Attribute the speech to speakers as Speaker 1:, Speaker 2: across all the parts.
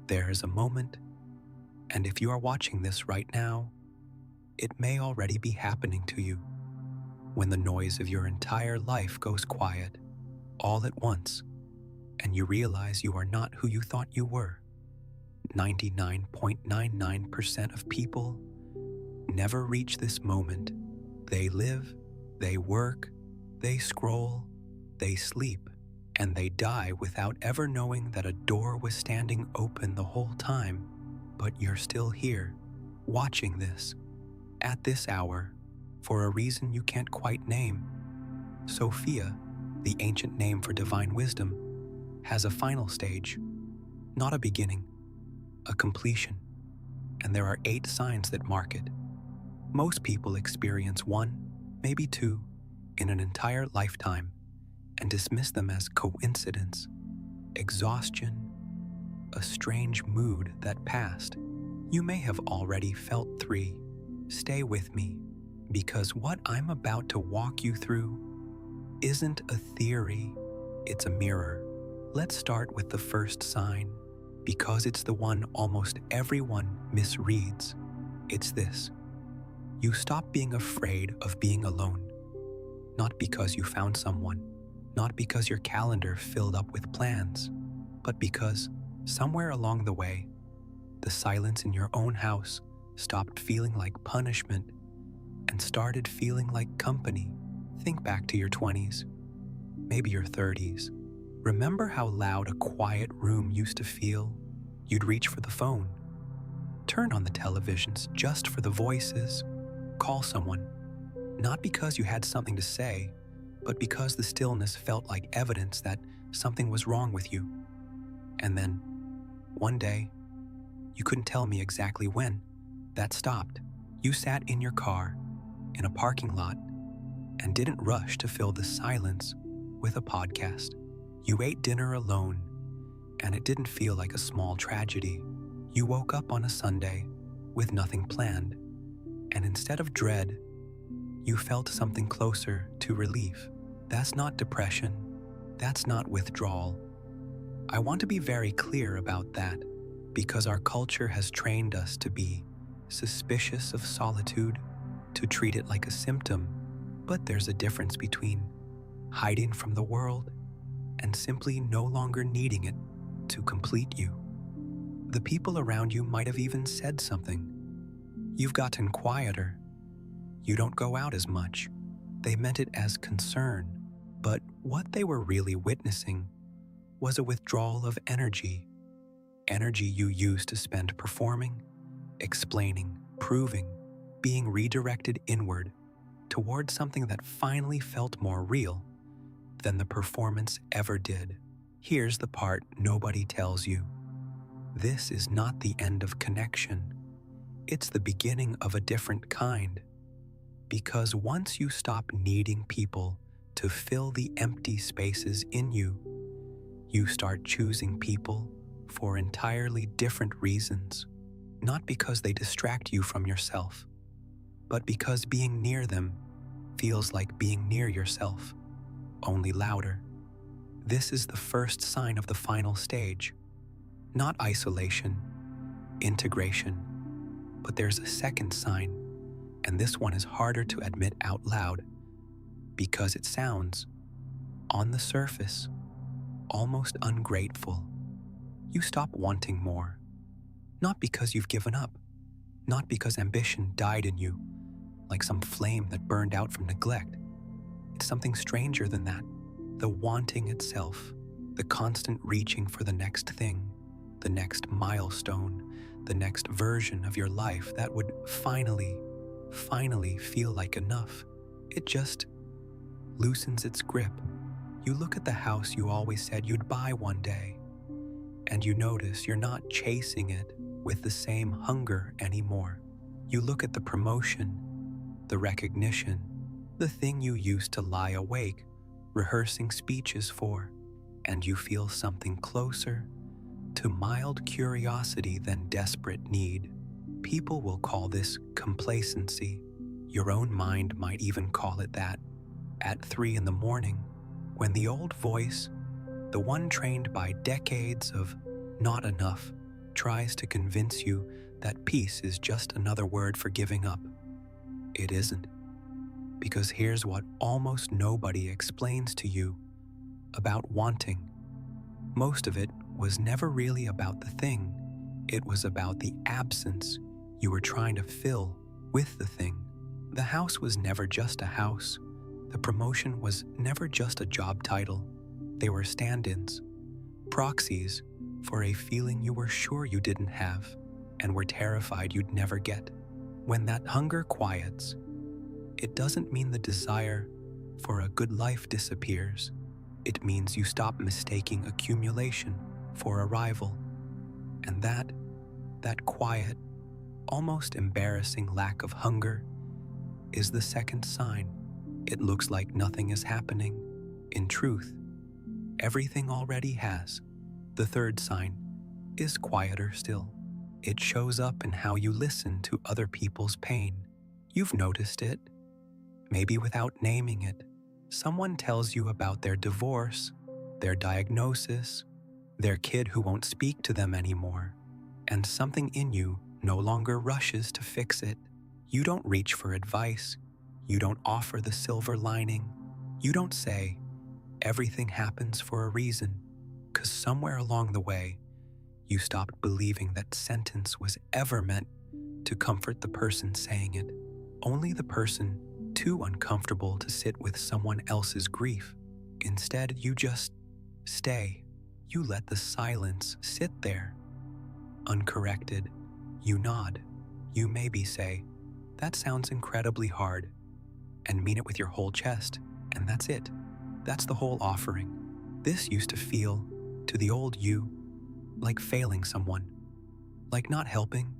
Speaker 1: There's a moment, and if you are watching this right now, it may already be happening to you, when the noise of your entire life goes quiet, all at once, and you realize you are not who you thought you were. 99.99% of people never reach this moment. They live, they work, they scroll, they sleep, and they die without ever knowing that a door was standing open the whole time, but you're still here, watching this, at this hour, for a reason you can't quite name. Sophia, the ancient name for divine wisdom, has a final stage, not a beginning, a completion, and there are 8 signs that mark it. Most people experience 1, maybe 2, in an entire lifetime and dismiss them as coincidence, exhaustion, a strange mood that passed. You may have already felt 3. Stay with me, because what I'm about to walk you through isn't a theory, it's a mirror. Let's start with the first sign, because it's the one almost everyone misreads. It's this: you stop being afraid of being alone. Not because you found someone, not because your calendar filled up with plans, but because, somewhere along the way, the silence in your own house stopped feeling like punishment and started feeling like company. Think back to your 20s, maybe your 30s. Remember how loud a quiet room used to feel? You'd reach for the phone, turn on the televisions just for the voices, call someone, not because you had something to say, but because the stillness felt like evidence that something was wrong with you. And then, one day, you couldn't tell me exactly when, that stopped. You sat in your car, in a parking lot, and didn't rush to fill the silence with a podcast. You ate dinner alone, and it didn't feel like a small tragedy. You woke up on a Sunday with nothing planned, and instead of dread, you felt something closer to relief. That's not depression. That's not withdrawal. I want to be very clear about that, because our culture has trained us to be suspicious of solitude, to treat it like a symptom. But there's a difference between hiding from the world and simply no longer needing it to complete you. The people around you might have even said something. You've gotten quieter. You don't go out as much. They meant it as concern, but what they were really witnessing was a withdrawal of energy. Energy you used to spend performing, explaining, proving, being redirected inward toward something that finally felt more real than the performance ever did. Here's the part nobody tells you. This is not the end of connection. It's the beginning of a different kind. Because once you stop needing people to fill the empty spaces in you, you start choosing people for entirely different reasons. Not because they distract you from yourself, but because being near them feels like being near yourself, only louder. This is the first sign of the final stage. Not isolation, integration, but there's a second sign, and this one is harder to admit out loud because it sounds, on the surface, almost ungrateful. You stop wanting more, not because you've given up, not because ambition died in you, like some flame that burned out from neglect. It's something stranger than that, the wanting itself, the constant reaching for the next thing, the next milestone, the next version of your life that would finally feel like enough. It just loosens its grip. You look at the house you always said you'd buy one day, and you notice you're not chasing it with the same hunger anymore. You look at the promotion, the recognition, the thing you used to lie awake, rehearsing speeches for, and you feel something closer to mild curiosity than desperate need. People will call this complacency. Your own mind might even call it that. At 3 a.m, when the old voice, the one trained by decades of not enough, tries to convince you that peace is just another word for giving up. It isn't. Because here's what almost nobody explains to you about wanting. Most of it was never really about the thing. It was about the absence you were trying to fill with the thing. The house was never just a house. The promotion was never just a job title. They were stand-ins, proxies for a feeling you were sure you didn't have and were terrified you'd never get. When that hunger quiets, it doesn't mean the desire for a good life disappears. It means you stop mistaking accumulation for arrival. And that quiet, almost embarrassing lack of hunger is the second sign. It looks like nothing is happening. In truth, everything already has. The third sign is quieter still. It shows up in how you listen to other people's pain. You've noticed it, maybe without naming it. Someone tells you about their divorce, their diagnosis, their kid who won't speak to them anymore, and something in you no longer rushes to fix it. You don't reach for advice. You don't offer the silver lining. You don't say, everything happens for a reason, because somewhere along the way, you stopped believing that sentence was ever meant to comfort the person saying it. Only the person too uncomfortable to sit with someone else's grief. Instead, you just stay. You let the silence sit there. Uncorrected, you nod. You maybe say, that sounds incredibly hard, and mean it with your whole chest, and that's it. That's the whole offering. This used to feel, to the old you, like failing someone, like not helping.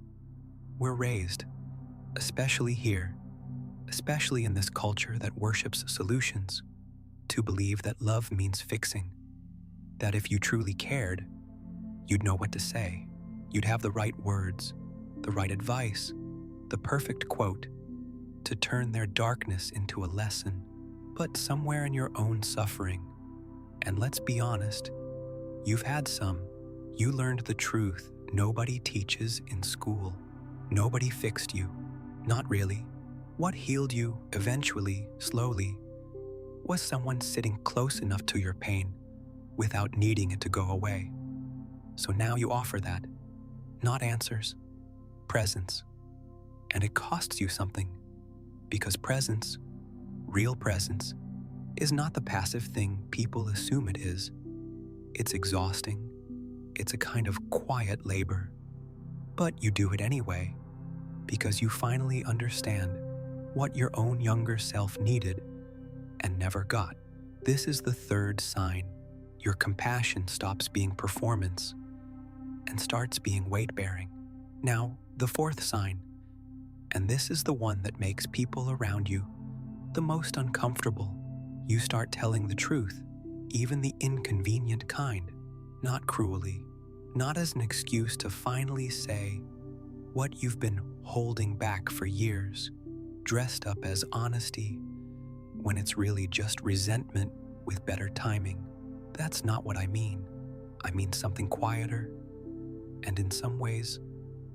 Speaker 1: We're raised, especially here, especially in this culture that worships solutions, to believe that love means fixing, that if you truly cared, you'd know what to say. You'd have the right words, the right advice, the perfect quote, to turn their darkness into a lesson. But somewhere in your own suffering, and let's be honest, you've had some, you learned the truth nobody teaches in school. Nobody fixed you. Not really. What healed you eventually, slowly, was someone sitting close enough to your pain without needing it to go away. So now you offer that. Not answers, presence. And it costs you something, because presence, real presence, is not the passive thing people assume it is. It's exhausting. It's a kind of quiet labor. But you do it anyway, because you finally understand what your own younger self needed and never got. This is the third sign. Your compassion stops being performance and starts being weight-bearing. Now, the fourth sign, and this is the one that makes people around you the most uncomfortable. You start telling the truth, even the inconvenient kind, not cruelly, not as an excuse to finally say what you've been holding back for years, dressed up as honesty when it's really just resentment with better timing. That's not what I mean. I mean something quieter, and in some ways,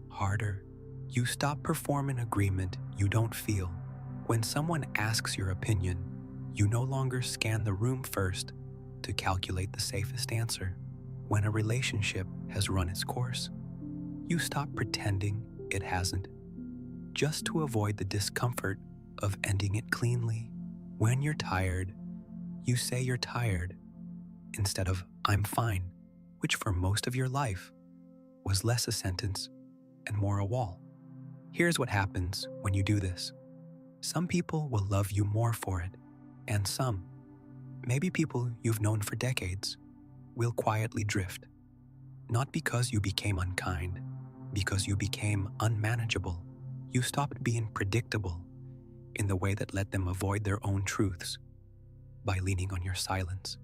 Speaker 1: harder. You stop performing agreement you don't feel. When someone asks your opinion, you no longer scan the room first to calculate the safest answer. When a relationship has run its course, you stop pretending it hasn't, just to avoid the discomfort of ending it cleanly. When you're tired, you say you're tired instead of I'm fine, which for most of your life was less a sentence and more a wall. Here's what happens when you do this. Some people will love you more for it, and some, maybe people you've known for decades, will quietly drift. Not because you became unkind, because you became unmanageable. You stopped being predictable in the way that let them avoid their own truths by leaning on your silence.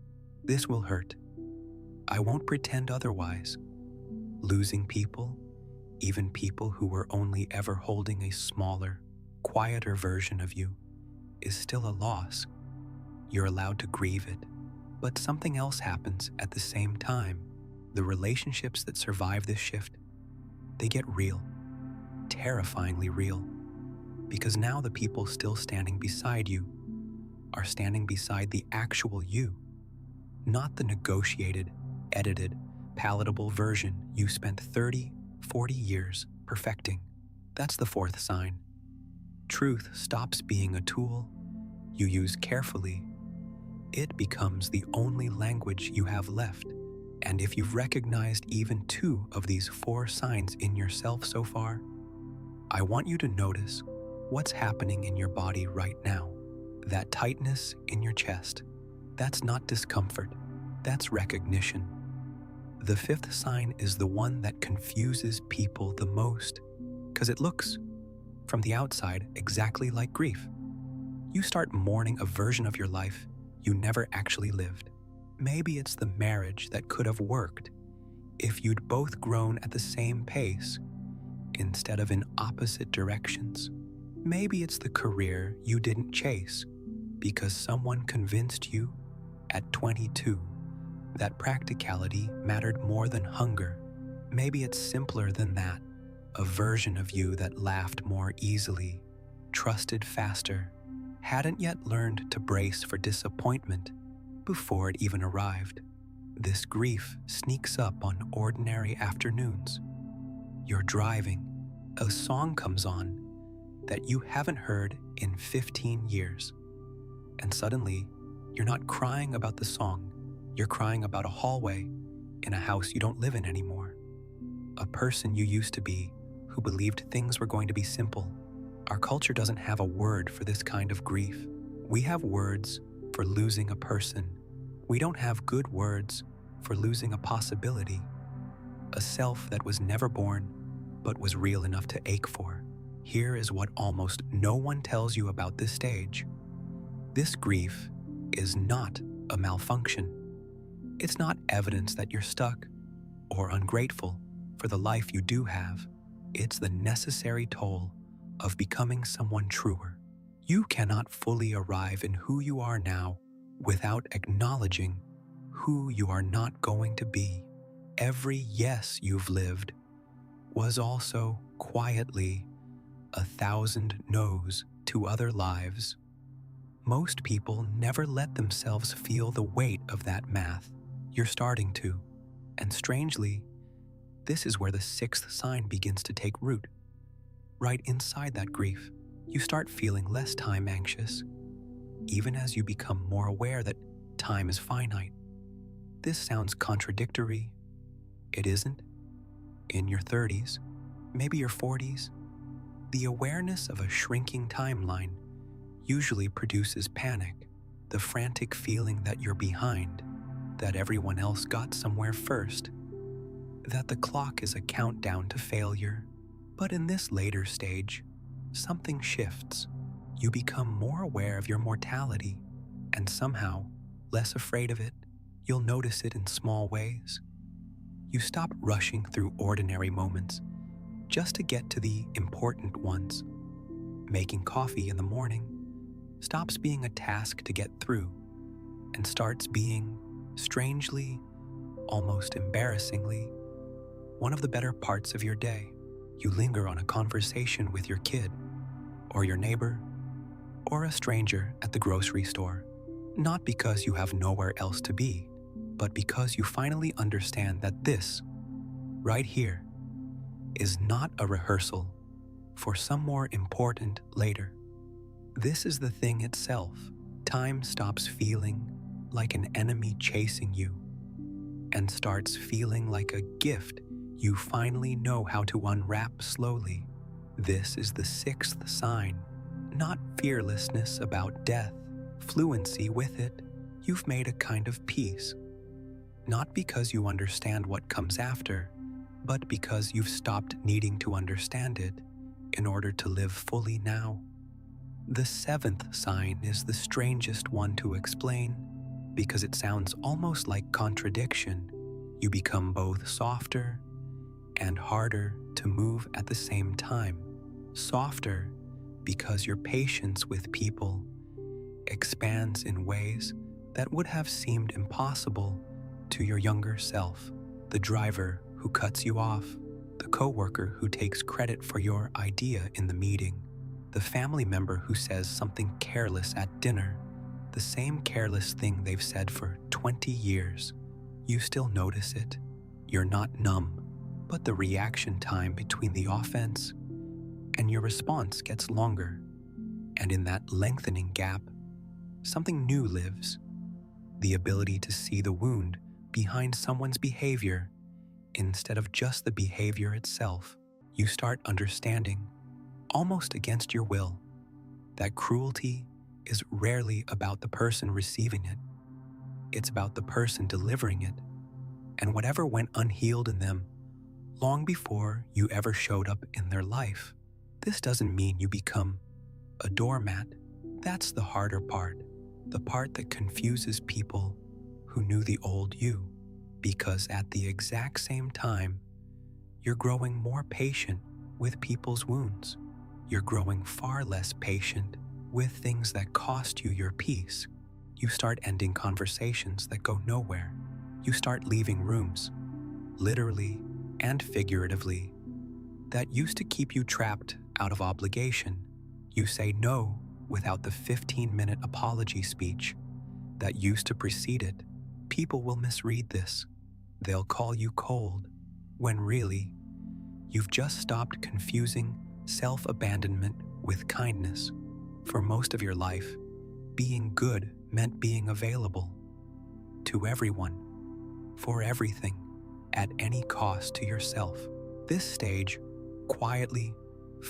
Speaker 1: This will hurt. I won't pretend otherwise. Losing people, even people who were only ever holding a smaller, quieter version of you, is still a loss. You're allowed to grieve it, but something else happens at the same time. The relationships that survive this shift they get real, terrifyingly real, because now the people still standing beside you are standing beside the actual you, not the negotiated, edited, palatable version you spent 30, 40 years perfecting. That's the fourth sign. Truth stops being a tool you use carefully. It becomes the only language you have left. And if you've recognized even 2 of these 4 signs in yourself so far, I want you to notice what's happening in your body right now. That tightness in your chest, that's not discomfort, that's recognition. The 5th sign is the one that confuses people the most, because it looks, from the outside, exactly like grief. You start mourning a version of your life you never actually lived. Maybe it's the marriage that could have worked if you'd both grown at the same pace instead of in opposite directions. Maybe it's the career you didn't chase because someone convinced you at 22 that practicality mattered more than hunger. Maybe it's simpler than that, a version of you that laughed more easily, trusted faster, hadn't yet learned to brace for disappointment before it even arrived. This grief sneaks up on ordinary afternoons. You're driving, a song comes on that you haven't heard in 15 years, and suddenly you're not crying about the song, you're crying about a hallway in a house you don't live in anymore. A person you used to be who believed things were going to be simple. Our culture doesn't have a word for this kind of grief. We have words for losing a person. We don't have good words for losing a possibility, a self that was never born but was real enough to ache for. Here is what almost no one tells you about this stage. This grief is not a malfunction. It's not evidence that you're stuck or ungrateful for the life you do have. It's the necessary toll of becoming someone truer. You cannot fully arrive in who you are now without acknowledging who you are not going to be. Every yes you've lived was also quietly 1,000 no's to other lives. Most people never let themselves feel the weight of that math. You're starting to. And strangely, this is where the 6th sign begins to take root. Right inside that grief, you start feeling less time anxious, even as you become more aware that time is finite. This sounds contradictory. It isn't. In your 30s, maybe your 40s, the awareness of a shrinking timeline usually produces panic, the frantic feeling that you're behind, that everyone else got somewhere first, that the clock is a countdown to failure. But in this later stage, something shifts. You become more aware of your mortality, and somehow less afraid of it. You'll notice it in small ways. You stop rushing through ordinary moments just to get to the important ones. Making coffee in the morning stops being a task to get through and starts being, strangely, almost embarrassingly, one of the better parts of your day. You linger on a conversation with your kid, or your neighbor, or a stranger at the grocery store, not because you have nowhere else to be, but because you finally understand that this, right here, is not a rehearsal for some more important later. This is the thing itself. Time stops feeling like an enemy chasing you and starts feeling like a gift you finally know how to unwrap slowly. This is the 6th sign, not fearlessness about death, fluency with it. You've made a kind of peace, not because you understand what comes after, but because you've stopped needing to understand it in order to live fully now. The 7th sign is the strangest one to explain because it sounds almost like contradiction. You become both softer and harder to move at the same time. Softer because your patience with people expands in ways that would have seemed impossible to your younger self. The driver who cuts you off, The coworker who takes credit for your idea in the meeting, the family member who says something careless at dinner, the same careless thing they've said for 20 years. You still notice it. You're not numb, but the reaction time between the offense and your response gets longer. And in that lengthening gap, something new lives. The ability to see the wound behind someone's behavior instead of just the behavior itself. You start understanding, almost against your will, that cruelty is rarely about the person receiving it. It's about the person delivering it, and whatever went unhealed in them long before you ever showed up in their life. This doesn't mean you become a doormat. That's the harder part, the part that confuses people who knew the old you, because at the exact same time, you're growing more patient with people's wounds. You're growing far less patient with things that cost you your peace. You start ending conversations that go nowhere. You start leaving rooms, literally and figuratively, that used to keep you trapped out of obligation. You say no without the 15-minute apology speech that used to precede it. People will misread this. They'll call you cold, when really, you've just stopped confusing self-abandonment with kindness. For most of your life, being good meant being available to everyone, for everything, at any cost to yourself. This stage quietly,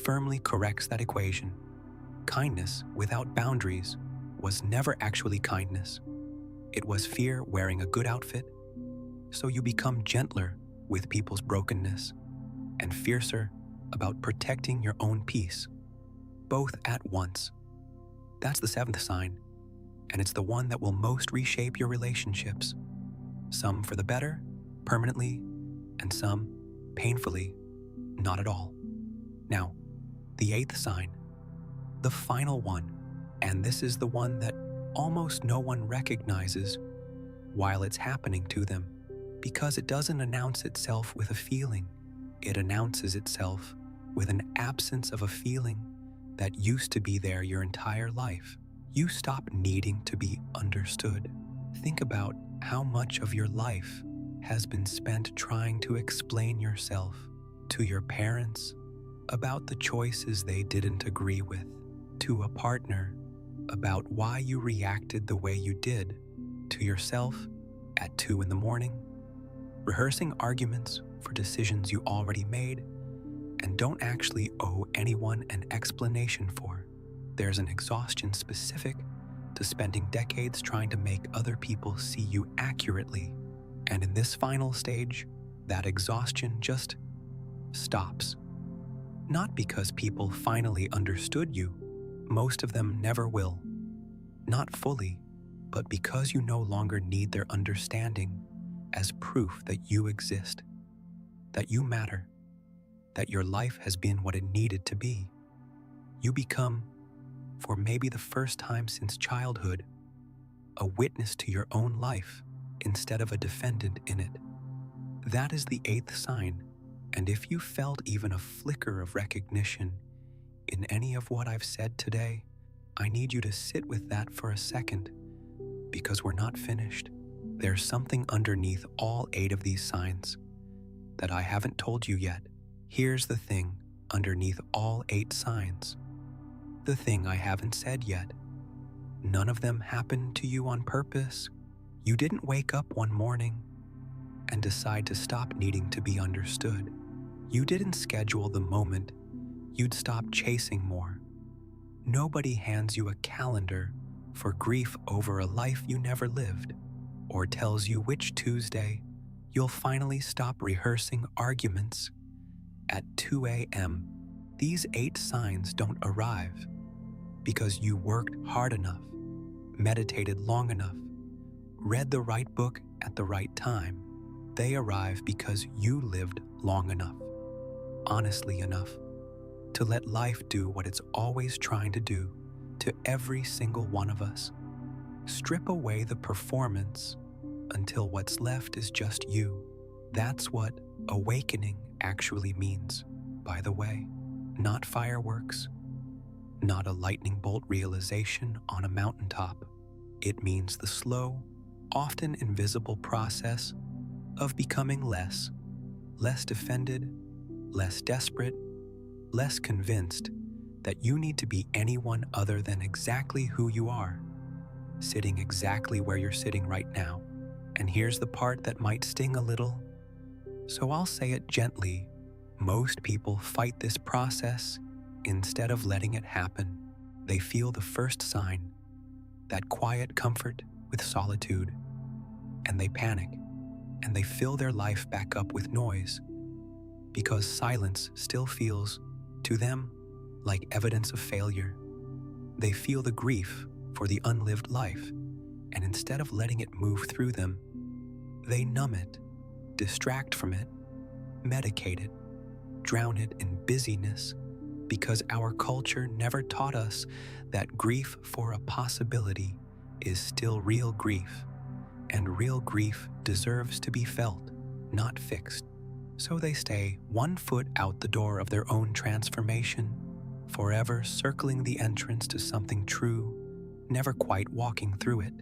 Speaker 1: firmly corrects that equation. Kindness without boundaries was never actually kindness. It was fear wearing a good outfit, so you become gentler with people's brokenness and fiercer about protecting your own peace, both at once. That's the seventh sign, and it's the one that will most reshape your relationships. Some for the better, permanently, and some painfully, not at all. Now, the eighth sign, the final one, and this is the one that almost no one recognizes while it's happening to them, because it doesn't announce itself with a feeling. It announces itself with an absence of a feeling that used to be there your entire life. You stop needing to be understood. Think about how much of your life has been spent trying to explain yourself to your parents about the choices they didn't agree with, to a partner about why you reacted the way you did, to yourself at 2 a.m, rehearsing arguments for decisions you already made and don't actually owe anyone an explanation for. There's an exhaustion specific to spending decades trying to make other people see you accurately. And in this final stage, that exhaustion just stops. Not because people finally understood you, most of them never will. Not fully, but because you no longer need their understanding as proof that you exist, that you matter, that your life has been what it needed to be. You become, for maybe the first time since childhood, a witness to your own life instead of a defendant in it. That is the eighth sign, and if you felt even a flicker of recognition in any of what I've said today, I need you to sit with that for a second, because we're not finished. There's something underneath all 8 of these signs that I haven't told you yet. Here's the thing underneath all 8 signs. The thing I haven't said yet. None of them happened to you on purpose. You didn't wake up one morning and decide to stop needing to be understood. You didn't schedule the moment you'd stop chasing more. Nobody hands you a calendar for grief over a life you never lived, or tells you which Tuesday you'll finally stop rehearsing arguments at 2 a.m. These 8 signs don't arrive because you worked hard enough, meditated long enough, read the right book at the right time. They arrive because you lived long enough, honestly enough, to let life do what it's always trying to do to every single one of us. Strip away the performance until what's left is just you. That's what awakening actually means, by the way. Not fireworks, not a lightning bolt realization on a mountaintop. It means the slow, often invisible process of becoming less defended, less desperate, less convinced that you need to be anyone other than exactly who you are, sitting exactly where you're sitting right now. And here's the part that might sting a little, so I'll say it gently. Most people fight this process instead of letting it happen. They feel the first sign, that quiet comfort with solitude, and they panic, and they fill their life back up with noise, because silence still feels, to them, like evidence of failure. They feel the grief for the unlived life, and instead of letting it move through them, they numb it, distract from it, medicate it, drown it in busyness, because our culture never taught us that grief for a possibility is still real grief, and real grief deserves to be felt, not fixed. So they stay 1 foot out the door of their own transformation, forever circling the entrance to something true, never quite walking through it.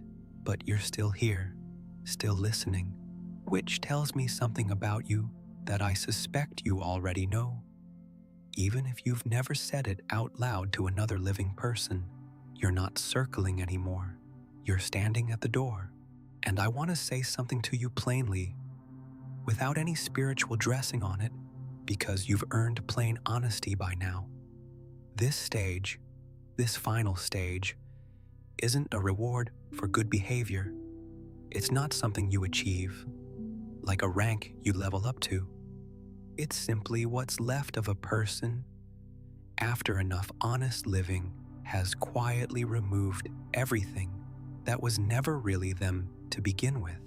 Speaker 1: But you're still here, still listening, which tells me something about you that I suspect you already know. Even if you've never said it out loud to another living person, you're not circling anymore. You're standing at the door. And I want to say something to you plainly, without any spiritual dressing on it, because you've earned plain honesty by now. This stage, this final stage, isn't a reward for good behavior. It's not something you achieve, like a rank you level up to. It's simply what's left of a person after enough honest living has quietly removed everything that was never really them to begin with.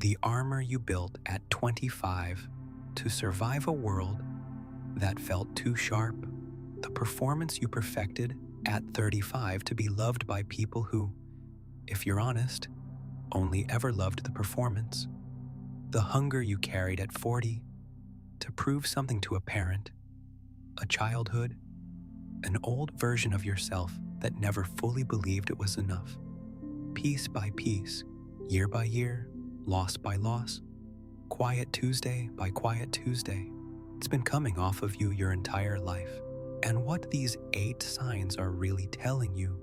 Speaker 1: The armor you built at 25 to survive a world that felt too sharp. The performance you perfected at 35 to be loved by people who, if you're honest, only ever loved the performance. The hunger you carried at 40 to prove something to a parent, a childhood, an old version of yourself that never fully believed it was enough. Piece by piece, year by year, loss by loss, quiet Tuesday by quiet Tuesday. It's been coming off of you your entire life. And what these 8 signs are really telling you,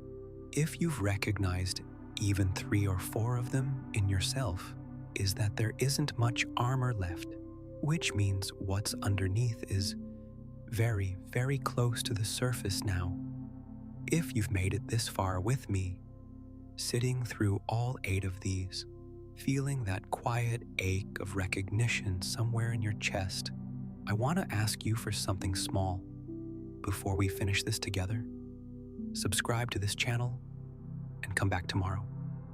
Speaker 1: if you've recognized even 3 or 4 of them in yourself, is that there isn't much armor left, which means what's underneath is very, very close to the surface now. If you've made it this far with me, sitting through all 8 of these, feeling that quiet ache of recognition somewhere in your chest, I want to ask you for something small before we finish this together. Subscribe to this channel and come back tomorrow.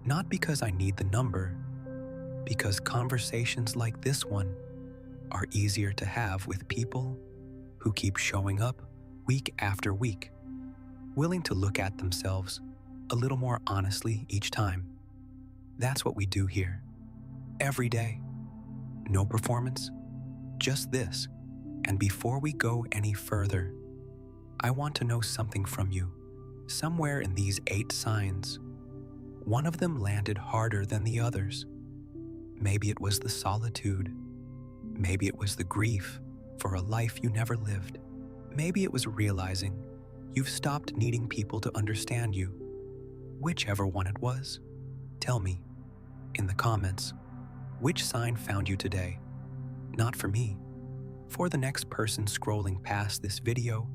Speaker 1: Not because I need the number, because conversations like this one are easier to have with people who keep showing up week after week, willing to look at themselves a little more honestly each time. That's what we do here. Every day. No performance, just this. And before we go any further, I want to know something from you. Somewhere in these 8 signs, one of them landed harder than the others. Maybe it was the solitude. Maybe it was the grief for a life you never lived. Maybe it was realizing you've stopped needing people to understand you. Whichever one it was, tell me in the comments which sign found you today. Not for me, for the next person scrolling past this video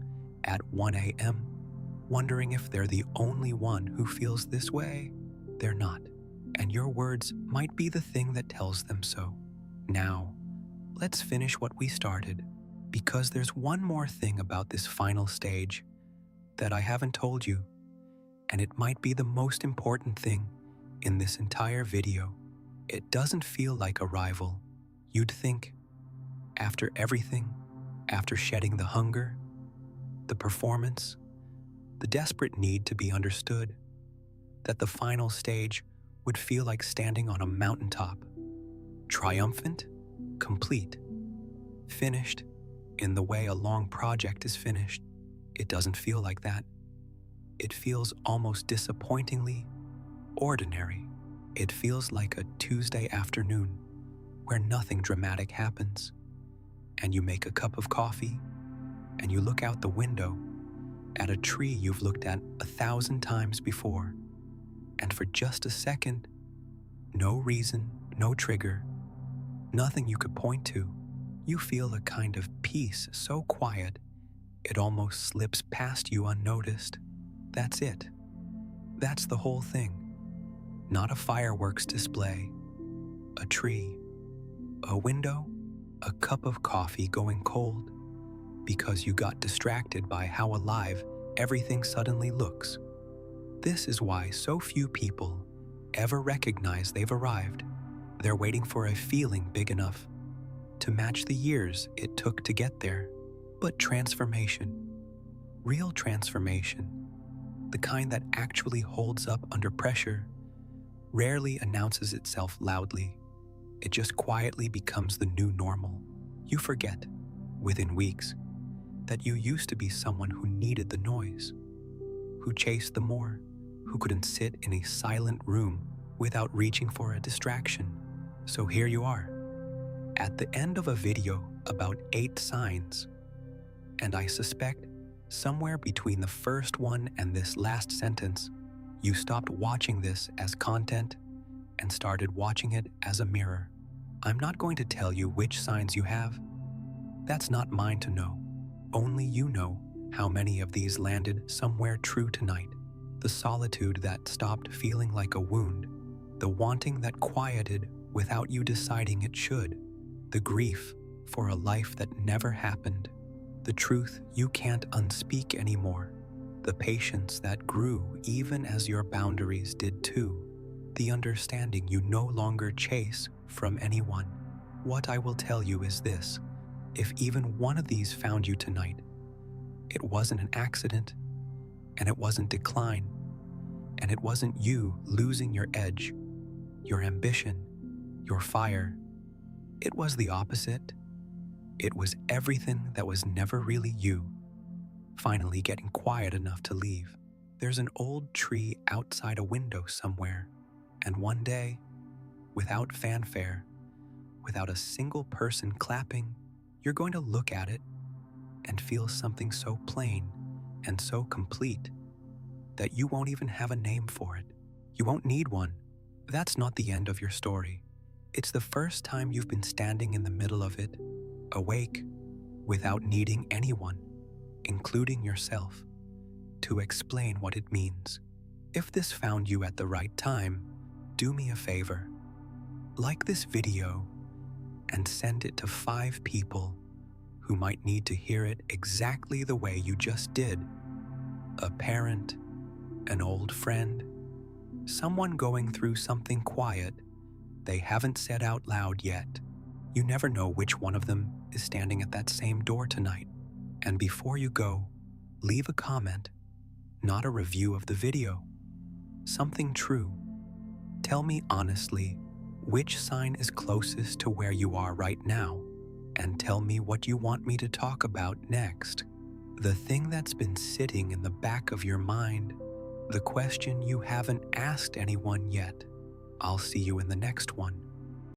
Speaker 1: at 1 a.m., wondering if they're the only one who feels this way. They're not, and your words might be the thing that tells them so. Now, let's finish what we started, because there's one more thing about this final stage that I haven't told you, and it might be the most important thing in this entire video. It doesn't feel like a rival. You'd think, after everything, after shedding the hunger, the performance, the desperate need to be understood, that the final stage would feel like standing on a mountaintop, triumphant, complete, finished, in the way a long project is finished. It doesn't feel like that. It feels almost disappointingly ordinary. It feels like a Tuesday afternoon where nothing dramatic happens, and you make a cup of coffee, and you look out the window at a tree you've looked at 1,000 times before, and for just a second, no reason, no trigger, nothing you could point to, you feel a kind of peace so quiet it almost slips past you unnoticed. That's it. That's the whole thing. Not a fireworks display, a tree, a window, a cup of coffee going cold because you got distracted by how alive everything suddenly looks. This is why so few people ever recognize they've arrived. They're waiting for a feeling big enough to match the years it took to get there. But transformation, real transformation, the kind that actually holds up under pressure, rarely announces itself loudly. It just quietly becomes the new normal. You forget, within weeks, that you used to be someone who needed the noise, who chased the more, who couldn't sit in a silent room without reaching for a distraction. So here you are, at the end of a video about 8 signs, and I suspect somewhere between the first one and this last sentence, you stopped watching this as content and started watching it as a mirror. I'm not going to tell you which signs you have. That's not mine to know. Only you know how many of these landed somewhere true tonight. The solitude that stopped feeling like a wound, the wanting that quieted without you deciding it should, the grief for a life that never happened, the truth you can't unspeak anymore, the patience that grew even as your boundaries did too, the understanding you no longer chase from anyone. What I will tell you is this: if even one of these found you tonight, it wasn't an accident, and it wasn't decline, and it wasn't you losing your edge, your ambition, your fire. It was the opposite. It was everything that was never really you, finally getting quiet enough to leave. There's an old tree outside a window somewhere, and one day, without fanfare, without a single person clapping, you're going to look at it and feel something so plain and so complete that you won't even have a name for it. You won't need one. That's not the end of your story. It's the first time you've been standing in the middle of it, awake, without needing anyone, including yourself, to explain what it means. If this found you at the right time, do me a favor. Like this video and send it to 5 people who might need to hear it exactly the way you just did. A parent, an old friend, someone going through something quiet they haven't said out loud yet. You never know which one of them is standing at that same door tonight. And before you go, leave a comment, not a review of the video. Something true. Tell me honestly which sign is closest to where you are right now, and tell me what you want me to talk about next. The thing that's been sitting in the back of your mind, the question you haven't asked anyone yet. I'll see you in the next one.